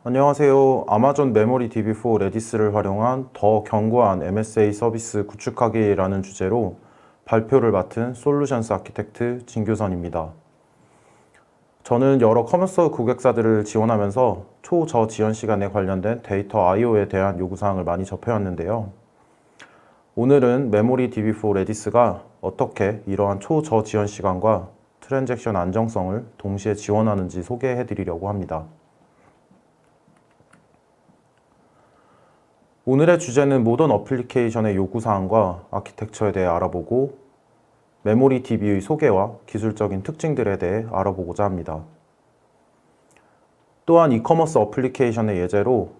안녕하세요. 아마존 메모리 DB4 레디스를 활용한 더 견고한 MSA 서비스 구축하기라는 주제로 발표를 맡은 솔루션스 아키텍트 진교선입니다. 저는 여러 커머스 고객사들을 지원하면서 초저 지연 시간에 관련된 데이터 I/O에 대한 요구사항을 많이 접해왔는데요. 오늘은 메모리 DB4 레디스가 어떻게 이러한 초저 지연 시간과 트랜잭션 안정성을 동시에 지원하는지 소개해드리려고 합니다. 오늘의 주제는 모던 어플리케이션의 요구사항과 아키텍처에 대해 알아보고 메모리 DB의 소개와 기술적인 특징들에 대해 알아보고자 합니다. 또한 이커머스 어플리케이션의 예제로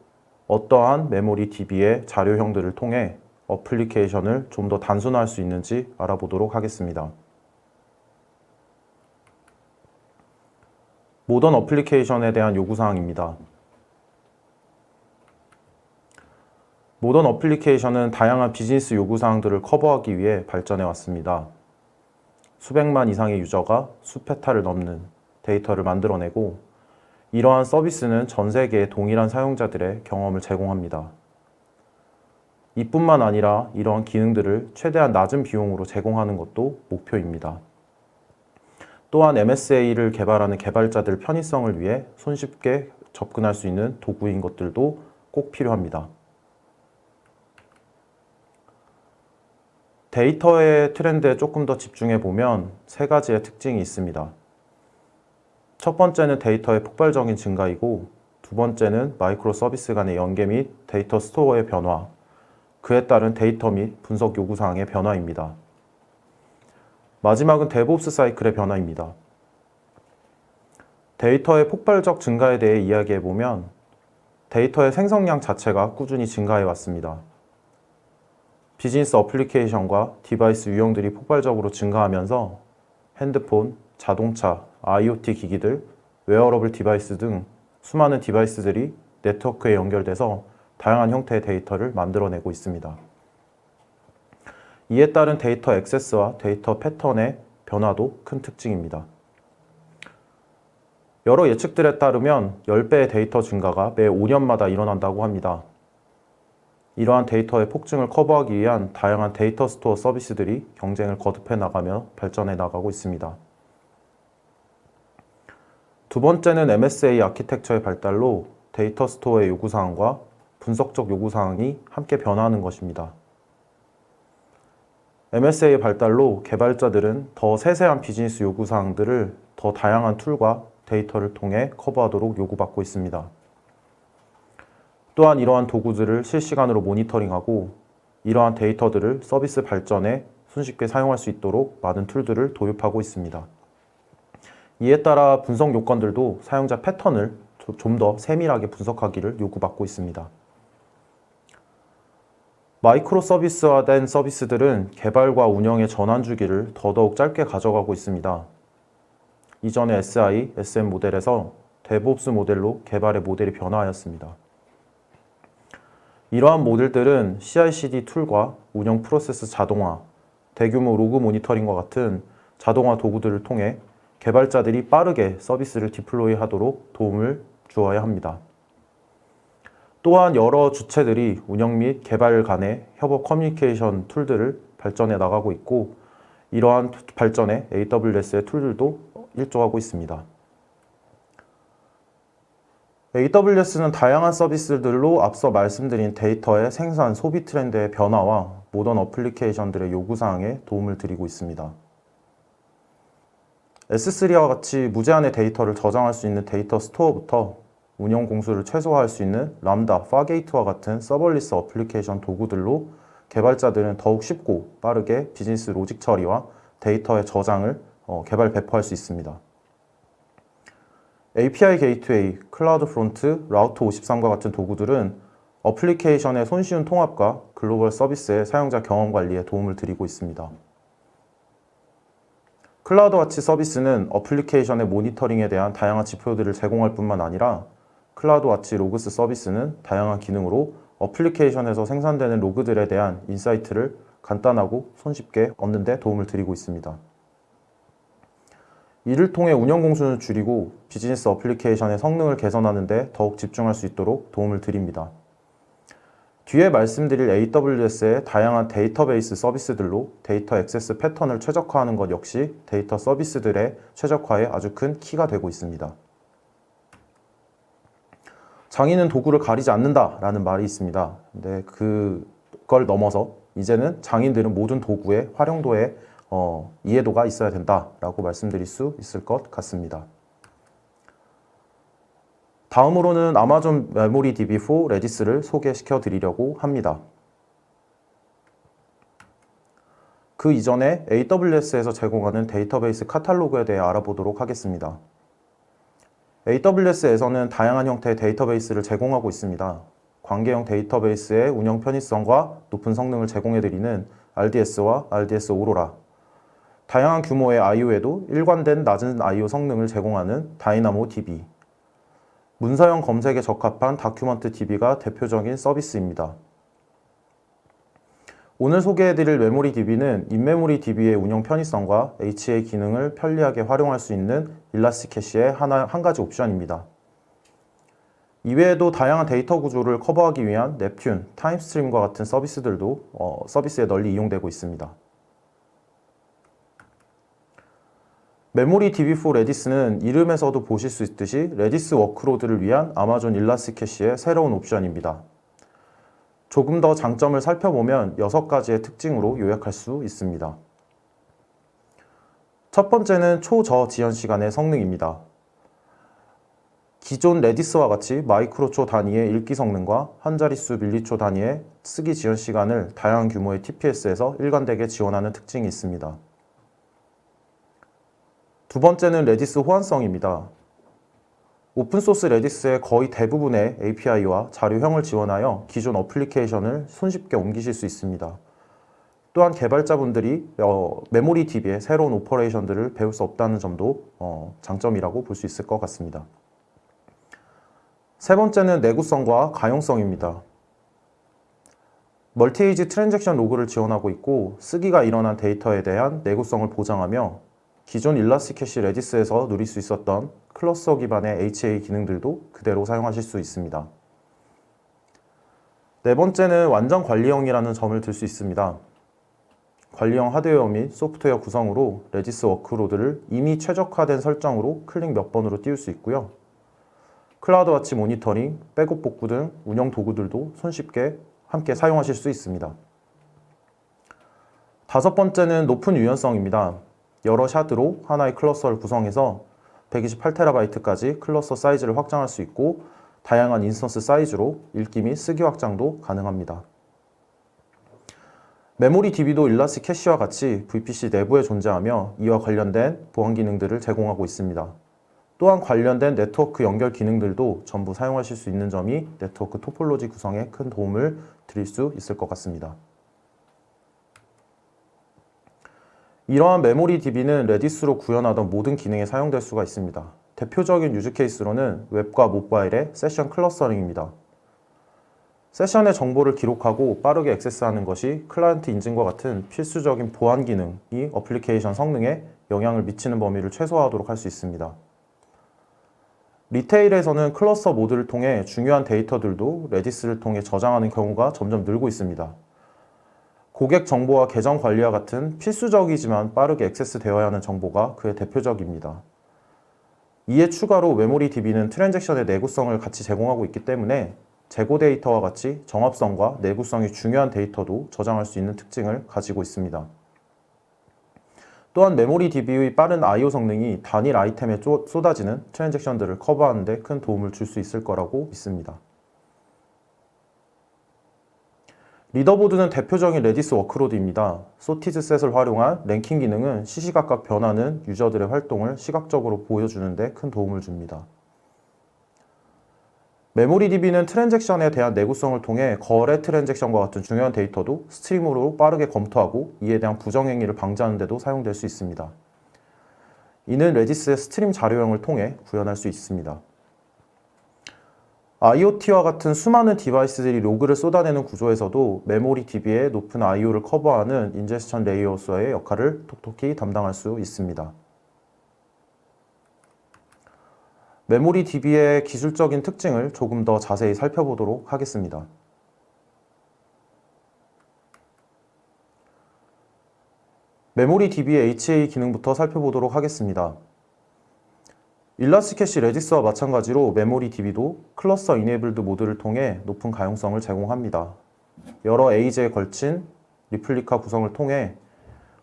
어떠한 메모리 DB의 자료형들을 통해 어플리케이션을 좀 더 단순화할 수 있는지 알아보도록 하겠습니다. 모던 어플리케이션에 대한 요구사항입니다. 모던 어플리케이션은 다양한 비즈니스 요구사항들을 커버하기 위해 발전해 왔습니다. 수백만 이상의 유저가 수페타를 넘는 데이터를 만들어내고 이러한 서비스는 전 세계의 동일한 사용자들의 경험을 제공합니다. 이뿐만 아니라 이러한 기능들을 최대한 낮은 비용으로 제공하는 것도 목표입니다. 또한 MSA를 개발하는 개발자들 편의성을 위해 손쉽게 접근할 수 있는 도구인 것들도 꼭 필요합니다. 데이터의 트렌드에 조금 더 집중해 보면 세 가지의 특징이 있습니다. 첫 번째는 데이터의 폭발적인 증가이고, 두 번째는 마이크로 서비스 간의 연계 및 데이터 스토어의 변화, 그에 따른 데이터 및 분석 요구사항의 변화입니다. 마지막은 데브옵스 사이클의 변화입니다. 데이터의 폭발적 증가에 대해 이야기해 보면 데이터의 생성량 자체가 꾸준히 증가해 왔습니다. 비즈니스 어플리케이션과 디바이스 유형들이 폭발적으로 증가하면서 핸드폰, 자동차, IoT 기기들, 웨어러블 디바이스 등 수많은 디바이스들이 네트워크에 연결돼서 다양한 형태의 데이터를 만들어내고 있습니다. 이에 따른 데이터 액세스와 데이터 패턴의 변화도 큰 특징입니다. 여러 예측들에 따르면 10배의 데이터 증가가 매 5년마다 일어난다고 합니다. 이러한 데이터의 폭증을 커버하기 위한 다양한 데이터 스토어 서비스들이 경쟁을 거듭해 나가며 발전해 나가고 있습니다. 두 번째는 MSA 아키텍처의 발달로 데이터 스토어의 요구사항과 분석적 요구사항이 함께 변화하는 것입니다. MSA의 발달로 개발자들은 더 세세한 비즈니스 요구사항들을 더 다양한 툴과 데이터를 통해 커버하도록 요구받고 있습니다. 또한 이러한 도구들을 실시간으로 모니터링하고 이러한 데이터들을 서비스 발전에 손쉽게 사용할 수 있도록 많은 툴들을 도입하고 있습니다. 이에 따라 분석 요건들도 사용자 패턴을 좀 더 세밀하게 분석하기를 요구받고 있습니다. 마이크로 서비스화된 서비스들은 개발과 운영의 전환 주기를 더더욱 짧게 가져가고 있습니다. 이전의 SI, SM 모델에서 데브옵스 모델로 개발의 모델이 변화하였습니다. 이러한 모델들은 CI/CD 툴과 운영 프로세스 자동화, 대규모 로그 모니터링과 같은 자동화 도구들을 통해 개발자들이 빠르게 서비스를 디플로이 하도록 도움을 주어야 합니다. 또한 여러 주체들이 운영 및 개발 간의 협업 커뮤니케이션 툴들을 발전해 나가고 있고 이러한 발전에 AWS의 툴들도 일조하고 있습니다. AWS는 다양한 서비스들로 앞서 말씀드린 데이터의 생산, 소비 트렌드의 변화와 모던 어플리케이션들의 요구사항에 도움을 드리고 있습니다. S3와 같이 무제한의 데이터를 저장할 수 있는 데이터 스토어부터 운영 공수를 최소화할 수 있는 람다, 파게이트와 같은 서버리스 어플리케이션 도구들로 개발자들은 더욱 쉽고 빠르게 비즈니스 로직 처리와 데이터의 저장을 개발 배포할 수 있습니다. API 게이트웨이, 클라우드 프론트, 라우터 53과 같은 도구들은 어플리케이션의 손쉬운 통합과 글로벌 서비스의 사용자 경험 관리에 도움을 드리고 있습니다. 클라우드와치 서비스는 어플리케이션의 모니터링에 대한 다양한 지표들을 제공할 뿐만 아니라 클라우드와치 로그스 서비스는 다양한 기능으로 어플리케이션에서 생산되는 로그들에 대한 인사이트를 간단하고 손쉽게 얻는 데 도움을 드리고 있습니다. 이를 통해 운영 공수는 줄이고 비즈니스 어플리케이션의 성능을 개선하는 데 더욱 집중할 수 있도록 도움을 드립니다. 뒤에 말씀드릴 AWS의 다양한 데이터베이스 서비스들로 데이터 액세스 패턴을 최적화하는 것 역시 데이터 서비스들의 최적화에 아주 큰 키가 되고 있습니다. 장인은 도구를 가리지 않는다라는 말이 있습니다. 근데 그걸 넘어서 이제는 장인들은 모든 도구의 활용도에 이해도가 있어야 된다라고 말씀드릴 수 있을 것 같습니다. 다음으로는 아마존 메모리 DB4 레디스를 소개시켜 드리려고 합니다. 그 이전에 AWS에서 제공하는 데이터베이스 카탈로그에 대해 알아보도록 하겠습니다. AWS에서는 다양한 형태의 데이터베이스를 제공하고 있습니다. 관계형 데이터베이스의 운영 편의성과 높은 성능을 제공해드리는 RDS와 RDS 오로라, 다양한 규모의 I/O에도 일관된 낮은 I/O 성능을 제공하는 다이나모 DB, 문서형 검색에 적합한 다큐먼트 DB가 대표적인 서비스입니다. 오늘 소개해드릴 메모리 DB는 인메모리 DB의 운영 편의성과 HA 기능을 편리하게 활용할 수 있는 일라스티캐시의 한 가지 옵션입니다. 이외에도 다양한 데이터 구조를 커버하기 위한 넵튠, 타임스트림과 같은 서비스들도 서비스에 널리 이용되고 있습니다. 메모리 DB4 레디스는 이름에서도 보실 수 있듯이 레디스 워크로드를 위한 아마존 일라스티캐시의 새로운 옵션입니다. 조금 더 장점을 살펴보면 6가지의 특징으로 요약할 수 있습니다. 첫 번째는 초저지연 시간의 성능입니다. 기존 레디스와 같이 마이크로초 단위의 읽기 성능과 한 자릿수 밀리초 단위의 쓰기 지연 시간을 다양한 규모의 TPS에서 일관되게 지원하는 특징이 있습니다. 두 번째는 레디스 호환성입니다. 오픈소스 레디스의 거의 대부분의 API와 자료형을 지원하여 기존 어플리케이션을 손쉽게 옮기실 수 있습니다. 또한 개발자분들이 메모리 DB의 새로운 오퍼레이션들을 배울 수 없다는 점도 장점이라고 볼 수 있을 것 같습니다. 세 번째는 내구성과 가용성입니다. 멀티에이지 트랜잭션 로그를 지원하고 있고 쓰기가 일어난 데이터에 대한 내구성을 보장하며 기존 일라스티캐시 레디스에서 누릴 수 있었던 클러스터 기반의 HA 기능들도 그대로 사용하실 수 있습니다. 네 번째는 완전 관리형이라는 점을 들 수 있습니다. 관리형 하드웨어 및 소프트웨어 구성으로 레디스 워크로드를 이미 최적화된 설정으로 클릭 몇 번으로 띄울 수 있고요. 클라우드 와치 모니터링, 백업 복구 등 운영 도구들도 손쉽게 함께 사용하실 수 있습니다. 다섯 번째는 높은 유연성입니다. 여러 샤드로 하나의 클러스터를 구성해서 128TB까지 클러스터 사이즈를 확장할 수 있고 다양한 인스턴스 사이즈로 읽기 및 쓰기 확장도 가능합니다. 메모리 DB도 일라스티캐시와 같이 VPC 내부에 존재하며 이와 관련된 보안 기능들을 제공하고 있습니다. 또한 관련된 네트워크 연결 기능들도 전부 사용하실 수 있는 점이 네트워크 토폴로지 구성에 큰 도움을 드릴 수 있을 것 같습니다. 이러한 메모리 DB는 레디스로 구현하던 모든 기능에 사용될 수가 있습니다. 대표적인 유즈 케이스로는 웹과 모바일의 세션 클러스터링입니다. 세션의 정보를 기록하고 빠르게 액세스하는 것이 클라이언트 인증과 같은 필수적인 보안 기능이 어플리케이션 성능에 영향을 미치는 범위를 최소화하도록 할 수 있습니다. 리테일에서는 클러스터 모드를 통해 중요한 데이터들도 레디스를 통해 저장하는 경우가 점점 늘고 있습니다. 고객 정보와 계정 관리와 같은 필수적이지만 빠르게 액세스되어야 하는 정보가 그의 대표적입니다. 이에 추가로 메모리 DB는 트랜잭션의 내구성을 같이 제공하고 있기 때문에 재고 데이터와 같이 정합성과 내구성이 중요한 데이터도 저장할 수 있는 특징을 가지고 있습니다. 또한 메모리 DB의 빠른 I/O 성능이 단일 아이템에 쏟아지는 트랜잭션들을 커버하는 데 큰 도움을 줄 수 있을 거라고 믿습니다. 리더보드는 대표적인 레디스 워크로드입니다. 소티즈 셋을 활용한 랭킹 기능은 시시각각 변하는 유저들의 활동을 시각적으로 보여주는 데 큰 도움을 줍니다. 메모리 DB는 트랜잭션에 대한 내구성을 통해 거래 트랜잭션과 같은 중요한 데이터도 스트림으로 빠르게 검토하고 이에 대한 부정행위를 방지하는 데도 사용될 수 있습니다. 이는 레디스의 스트림 자료형을 통해 구현할 수 있습니다. IoT와 같은 수많은 디바이스들이 로그를 쏟아내는 구조에서도 메모리 DB의 높은 I/O를 커버하는 인제스천 레이어로서의 역할을 톡톡히 담당할 수 있습니다. 메모리 DB의 기술적인 특징을 조금 더 자세히 살펴보도록 하겠습니다. 메모리 DB의 HA 기능부터 살펴보도록 하겠습니다. 일라스트캐시 레디스와 마찬가지로 메모리 DB도 클러스터 이네이블드 모드를 통해 높은 가용성을 제공합니다. 여러 에이지에 걸친 리플리카 구성을 통해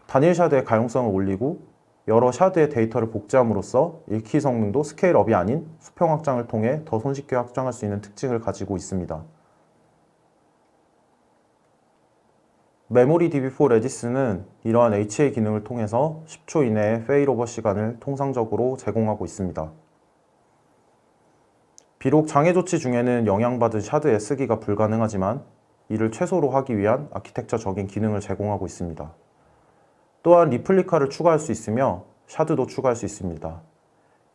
단일 샤드의 가용성을 올리고 여러 샤드의 데이터를 복제함으로써 읽기 성능도 스케일업이 아닌 수평 확장을 통해 더 손쉽게 확장할 수 있는 특징을 가지고 있습니다. 메모리 DB4 레디스는 이러한 HA 기능을 통해서 10초 이내의 페일오버 시간을 통상적으로 제공하고 있습니다. 비록 장애 조치 중에는 영향받은 샤드의 쓰기가 불가능하지만 이를 최소로 하기 위한 아키텍처적인 기능을 제공하고 있습니다. 또한 리플리카를 추가할 수 있으며 샤드도 추가할 수 있습니다.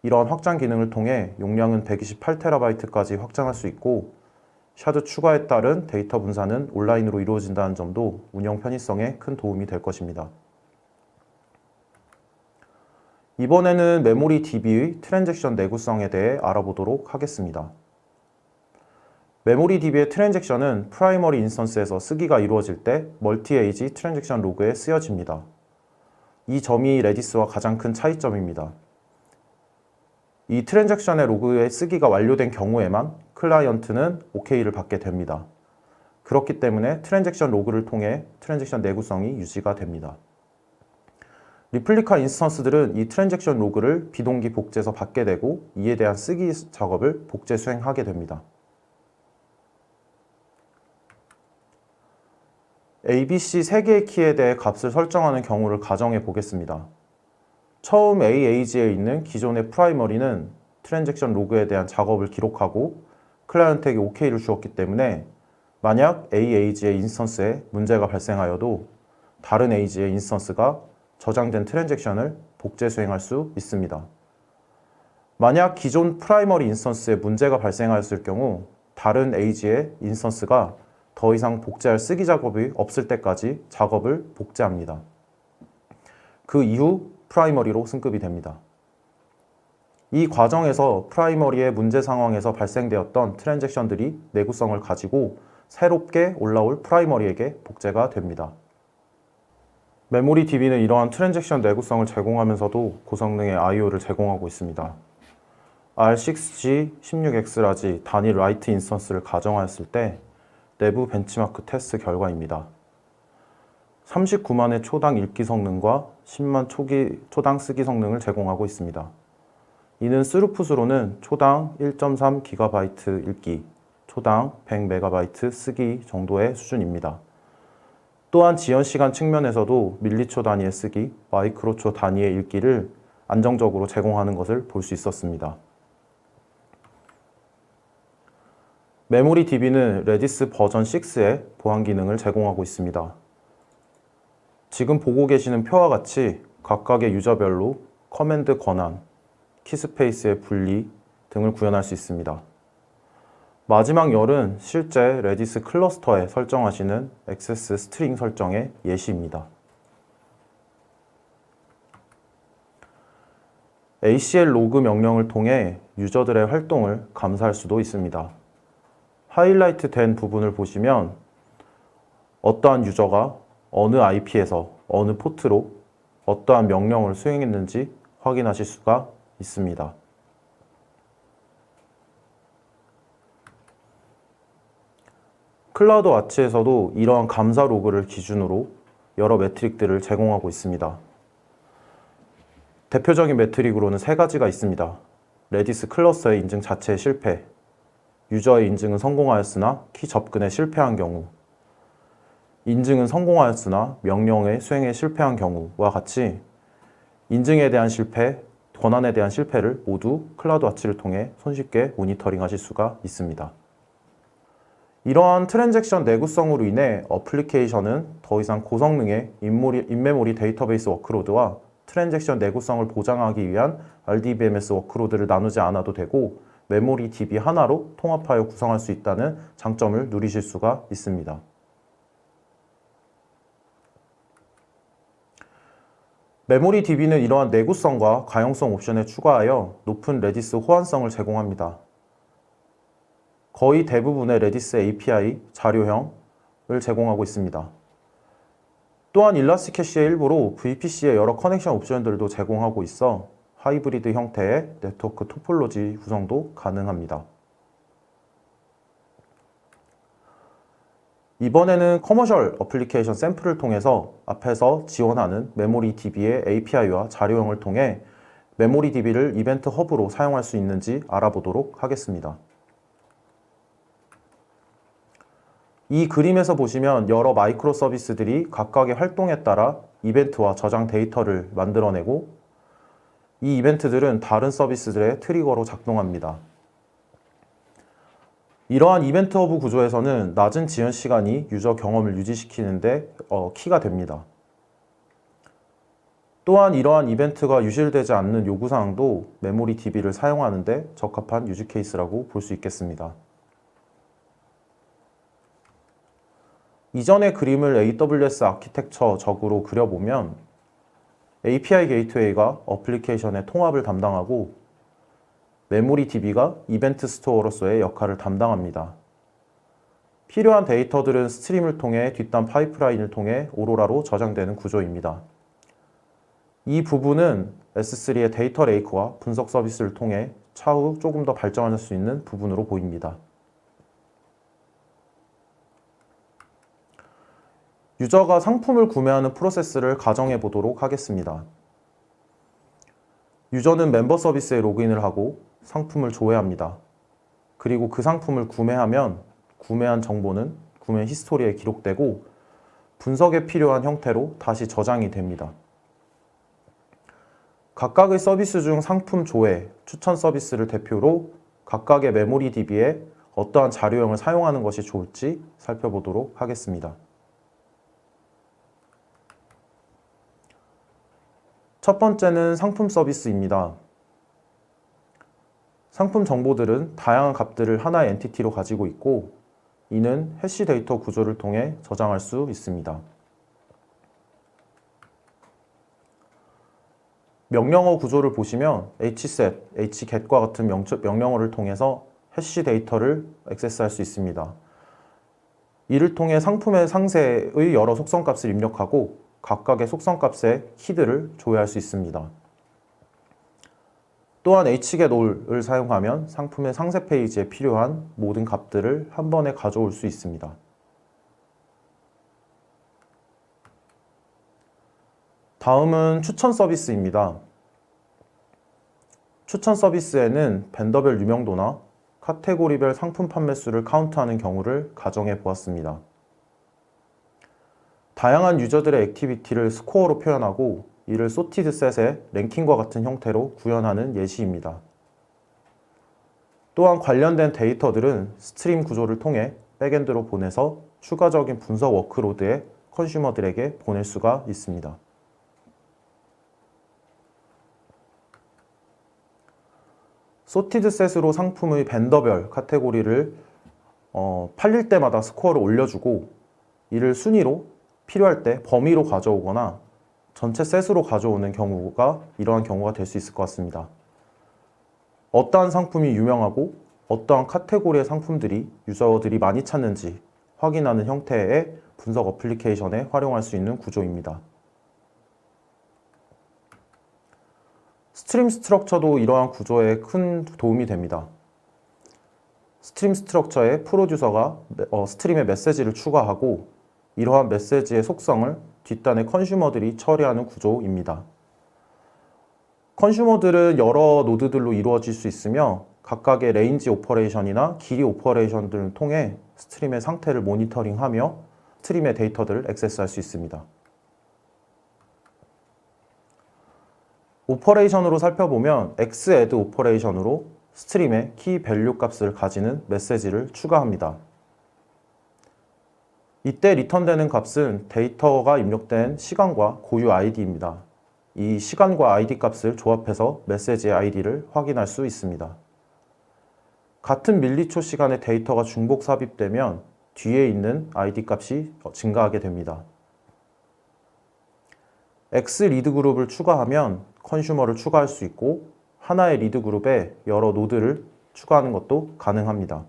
이러한 확장 기능을 통해 용량은 128TB까지 확장할 수 있고 샤드 추가에 따른 데이터 분산은 온라인으로 이루어진다는 점도 운영 편의성에 큰 도움이 될 것입니다. 이번에는 메모리 DB의 트랜잭션 내구성에 대해 알아보도록 하겠습니다. 메모리 DB의 트랜잭션은 프라이머리 인스턴스에서 쓰기가 이루어질 때 멀티-에이지 트랜잭션 로그에 쓰여집니다. 이 점이 레디스와 가장 큰 차이점입니다. 이 트랜잭션의 로그에 쓰기가 완료된 경우에만 클라이언트는 OK를 받게 됩니다. 그렇기 때문에 트랜잭션 로그를 통해 트랜잭션 내구성이 유지가 됩니다. 리플리카 인스턴스들은 이 트랜잭션 로그를 비동기 복제에서 받게 되고 이에 대한 쓰기 작업을 복제 수행하게 됩니다. ABC 3개의 키에 대해 값을 설정하는 경우를 가정해 보겠습니다. 처음 AAG에 있는 기존의 프라이머리는 트랜잭션 로그에 대한 작업을 기록하고 클라이언트에게 OK를 주었기 때문에 만약 AAG의 인스턴스에 문제가 발생하여도 다른 AG의 인스턴스가 저장된 트랜잭션을 복제 수행할 수 있습니다. 만약 기존 프라이머리 인스턴스에 문제가 발생하였을 경우 다른 AG의 인스턴스가 더 이상 복제할 쓰기 작업이 없을 때까지 작업을 복제합니다. 그 이후 프라이머리로 승급이 됩니다. 이 과정에서 프라이머리의 문제 상황에서 발생되었던 트랜잭션들이 내구성을 가지고 새롭게 올라올 프라이머리에게 복제가 됩니다. 메모리 DB는 이러한 트랜잭션 내구성을 제공하면서도 고성능의 I/O를 제공하고 있습니다. R6G 16X라지 단일 라이트 인스턴스를 가정하였을 때 내부 벤치마크 테스트 결과입니다. 39만의 초당 읽기 성능과 10만 초당 쓰기 성능을 제공하고 있습니다. 이는 스루풋으로는 초당 1.3GB 읽기, 초당 100MB 쓰기 정도의 수준입니다. 또한 지연시간 측면에서도 밀리초 단위의 쓰기, 마이크로초 단위의 읽기를 안정적으로 제공하는 것을 볼 수 있었습니다. 메모리 DB는 레디스 버전 6의 보안 기능을 제공하고 있습니다. 지금 보고 계시는 표와 같이 각각의 유저별로 커맨드 권한, 키스페이스의 분리 등을 구현할 수 있습니다. 마지막 열은 실제 레디스 클러스터에 설정하시는 액세스 스트링 설정의 예시입니다. ACL 로그 명령을 통해 유저들의 활동을 감사할 수도 있습니다. 하이라이트 된 부분을 보시면 어떠한 유저가 어느 IP에서 어느 포트로 어떠한 명령을 수행했는지 확인하실 수가 있습니다. 클라우드 와치에서도 이러한 감사 로그를 기준으로 여러 매트릭들을 제공하고 있습니다. 대표적인 매트릭으로는 3가지가 있습니다. 레디스 클러스터의 인증 자체의 실패, 유저의 인증은 성공하였으나 키 접근에 실패한 경우, 인증은 성공하였으나 명령의 수행에 실패한 경우와 같이 인증에 대한 실패, 권한에 대한 실패를 모두 클라우드 와치를 통해 손쉽게 모니터링 하실 수가 있습니다. 이러한 트랜잭션 내구성으로 인해 어플리케이션은 더 이상 고성능의 인메모리 데이터베이스 워크로드와 트랜잭션 내구성을 보장하기 위한 RDBMS 워크로드를 나누지 않아도 되고 메모리 DB 하나로 통합하여 구성할 수 있다는 장점을 누리실 수가 있습니다. 메모리 DB는 이러한 내구성과 가용성 옵션을 추가하여 높은 레디스 호환성을 제공합니다. 거의 대부분의 레디스 API 자료형을 제공하고 있습니다. 또한 일라스트캐시의 일부로 VPC의 여러 커넥션 옵션들도 제공하고 있어 하이브리드 형태의 네트워크 토폴로지 구성도 가능합니다. 이번에는 커머셜 어플리케이션 샘플을 통해서 앞에서 지원하는 메모리 DB의 API와 자료형을 통해 메모리 DB를 이벤트 허브로 사용할 수 있는지 알아보도록 하겠습니다. 이 그림에서 보시면 여러 마이크로 서비스들이 각각의 활동에 따라 이벤트와 저장 데이터를 만들어내고 이 이벤트들은 다른 서비스들의 트리거로 작동합니다. 이러한 이벤트 허브 구조에서는 낮은 지연 시간이 유저 경험을 유지시키는데 키가 됩니다. 또한 이러한 이벤트가 유실되지 않는 요구사항도 메모리 DB를 사용하는 데 적합한 유즈 케이스라고 볼 수 있겠습니다. 이전의 그림을 AWS 아키텍처적으로 그려보면 API 게이트웨이가 어플리케이션의 통합을 담당하고 메모리 DB가 이벤트 스토어로서의 역할을 담당합니다. 필요한 데이터들은 스트림을 통해 뒷단 파이프라인을 통해 오로라로 저장되는 구조입니다. 이 부분은 S3의 데이터 레이크와 분석 서비스를 통해 차후 조금 더 발전할 수 있는 부분으로 보입니다. 유저가 상품을 구매하는 프로세스를 가정해 보도록 하겠습니다. 유저는 멤버 서비스에 로그인을 하고 상품을 조회합니다. 그리고 그 상품을 구매하면 구매한 정보는 구매 히스토리에 기록되고 분석에 필요한 형태로 다시 저장이 됩니다. 각각의 서비스 중 상품 조회, 추천 서비스를 대표로 각각의 메모리 DB에 어떠한 자료형을 사용하는 것이 좋을지 살펴보도록 하겠습니다. 첫 번째는 상품 서비스입니다. 상품 정보들은 다양한 값들을 하나의 엔티티로 가지고 있고 이는 해시 데이터 구조를 통해 저장할 수 있습니다. 명령어 구조를 보시면 hset, hget과 같은 명령어를 통해서 해시 데이터를 액세스할 수 있습니다. 이를 통해 상품의 상세의 여러 속성값을 입력하고 각각의 속성값의 키들을 조회할 수 있습니다. 또한 hgetAll을 사용하면 상품의 상세 페이지에 필요한 모든 값들을 한 번에 가져올 수 있습니다. 다음은 추천 서비스입니다. 추천 서비스에는 벤더별 유명도나 카테고리별 상품 판매 수를 카운트하는 경우를 가정해 보았습니다. 다양한 유저들의 액티비티를 스코어로 표현하고 이를 소티드 셋의 랭킹과 같은 형태로 구현하는 예시입니다. 또한 관련된 데이터들은 스트림 구조를 통해 백엔드로 보내서 추가적인 분석 워크로드에 컨슈머들에게 보낼 수가 있습니다. 소티드 셋으로 상품의 벤더별 카테고리를 팔릴 때마다 스코어를 올려주고 이를 순위로 필요할 때 범위로 가져오거나 전체 셋으로 가져오는 경우가 이러한 경우가 될 수 있을 것 같습니다. 어떠한 상품이 유명하고 어떠한 카테고리의 상품들이 유저들이 많이 찾는지 확인하는 형태의 분석 어플리케이션에 활용할 수 있는 구조입니다. 스트림 스트럭처도 이러한 구조에 큰 도움이 됩니다. 스트림 스트럭처에 프로듀서가 스트림의 메시지를 추가하고 이러한 메시지의 속성을 뒷단의 컨슈머들이 처리하는 구조입니다. 컨슈머들은 여러 노드들로 이루어질 수 있으며 각각의 레인지 오퍼레이션이나 길이 오퍼레이션 등을 통해 스트림의 상태를 모니터링하며 스트림의 데이터들을 액세스할 수 있습니다. 오퍼레이션으로 살펴보면 xAdd 오퍼레이션으로 스트림의 키 밸류 값을 가지는 메시지를 추가합니다. 이때 리턴되는 값은 데이터가 입력된 시간과 고유 아이디입니다. 이 시간과 아이디 값을 조합해서 메시지의 아이디를 확인할 수 있습니다. 같은 밀리초 시간의 데이터가 중복 삽입되면 뒤에 있는 아이디 값이 증가하게 됩니다. X 리드 그룹을 추가하면 컨슈머를 추가할 수 있고 하나의 리드 그룹에 여러 노드를 추가하는 것도 가능합니다.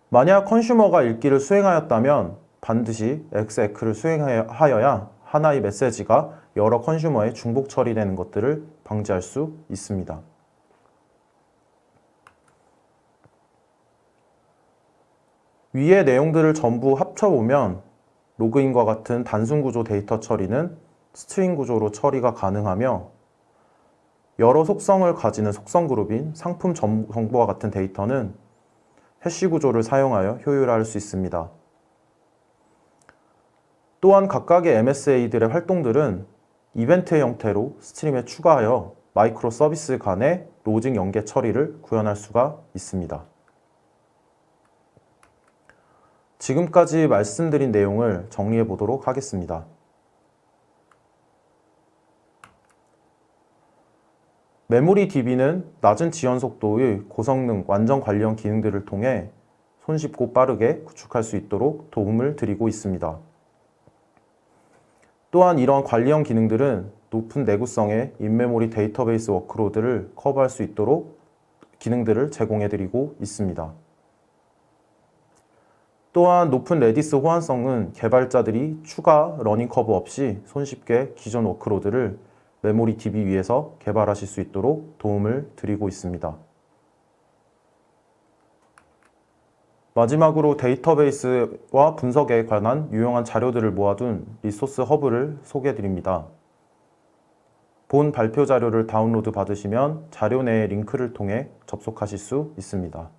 만약 컨슈머가 읽기를 수행하였다면 반드시 exec를 수행하여야 하나의 메시지가 여러 컨슈머에 중복 처리되는 것들을 방지할 수 있습니다. 위의 내용들을 전부 합쳐보면 로그인과 같은 단순 구조 데이터 처리는 스트링 구조로 처리가 가능하며 여러 속성을 가지는 속성 그룹인 상품 정보와 같은 데이터는 해시 구조를 사용하여 효율화할 수 있습니다. 또한 각각의 MSA들의 활동들은 이벤트의 형태로 스트림에 추가하여 마이크로 서비스 간의 로직 연계 처리를 구현할 수가 있습니다. 지금까지 말씀드린 내용을 정리해 보도록 하겠습니다. 메모리 DB는 낮은 지연 속도의 고성능 완전 관리형 기능들을 통해 손쉽고 빠르게 구축할 수 있도록 도움을 드리고 있습니다. 또한 이러한 관리형 기능들은 높은 내구성의 인메모리 데이터베이스 워크로드를 커버할 수 있도록 기능들을 제공해 드리고 있습니다. 또한 높은 레디스 호환성은 개발자들이 추가 러닝 커브 없이 손쉽게 기존 워크로드를 메모리 DB 위에서 개발하실 수 있도록 도움을 드리고 있습니다. 마지막으로 데이터베이스와 분석에 관한 유용한 자료들을 모아둔 리소스 허브를 소개해 드립니다. 본 발표 자료를 다운로드 받으시면 자료 내의 링크를 통해 접속하실 수 있습니다.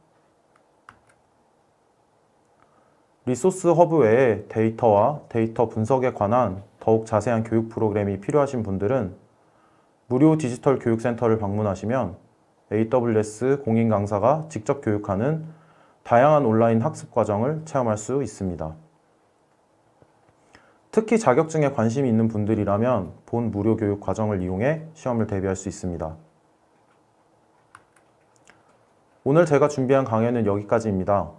리소스 허브 외에 데이터와 데이터 분석에 관한 더욱 자세한 교육 프로그램이 필요하신 분들은 무료 디지털 교육센터를 방문하시면 AWS 공인 강사가 직접 교육하는 다양한 온라인 학습 과정을 체험할 수 있습니다. 특히 자격증에 관심이 있는 분들이라면 본 무료 교육 과정을 이용해 시험을 대비할 수 있습니다. 오늘 제가 준비한 강연은 여기까지입니다.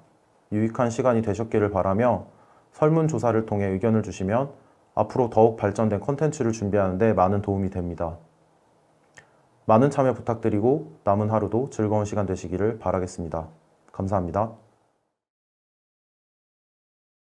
유익한 시간이 되셨기를 바라며 설문조사를 통해 의견을 주시면 앞으로 더욱 발전된 콘텐츠를 준비하는 데 많은 도움이 됩니다. 많은 참여 부탁드리고 남은 하루도 즐거운 시간 되시기를 바라겠습니다. 감사합니다.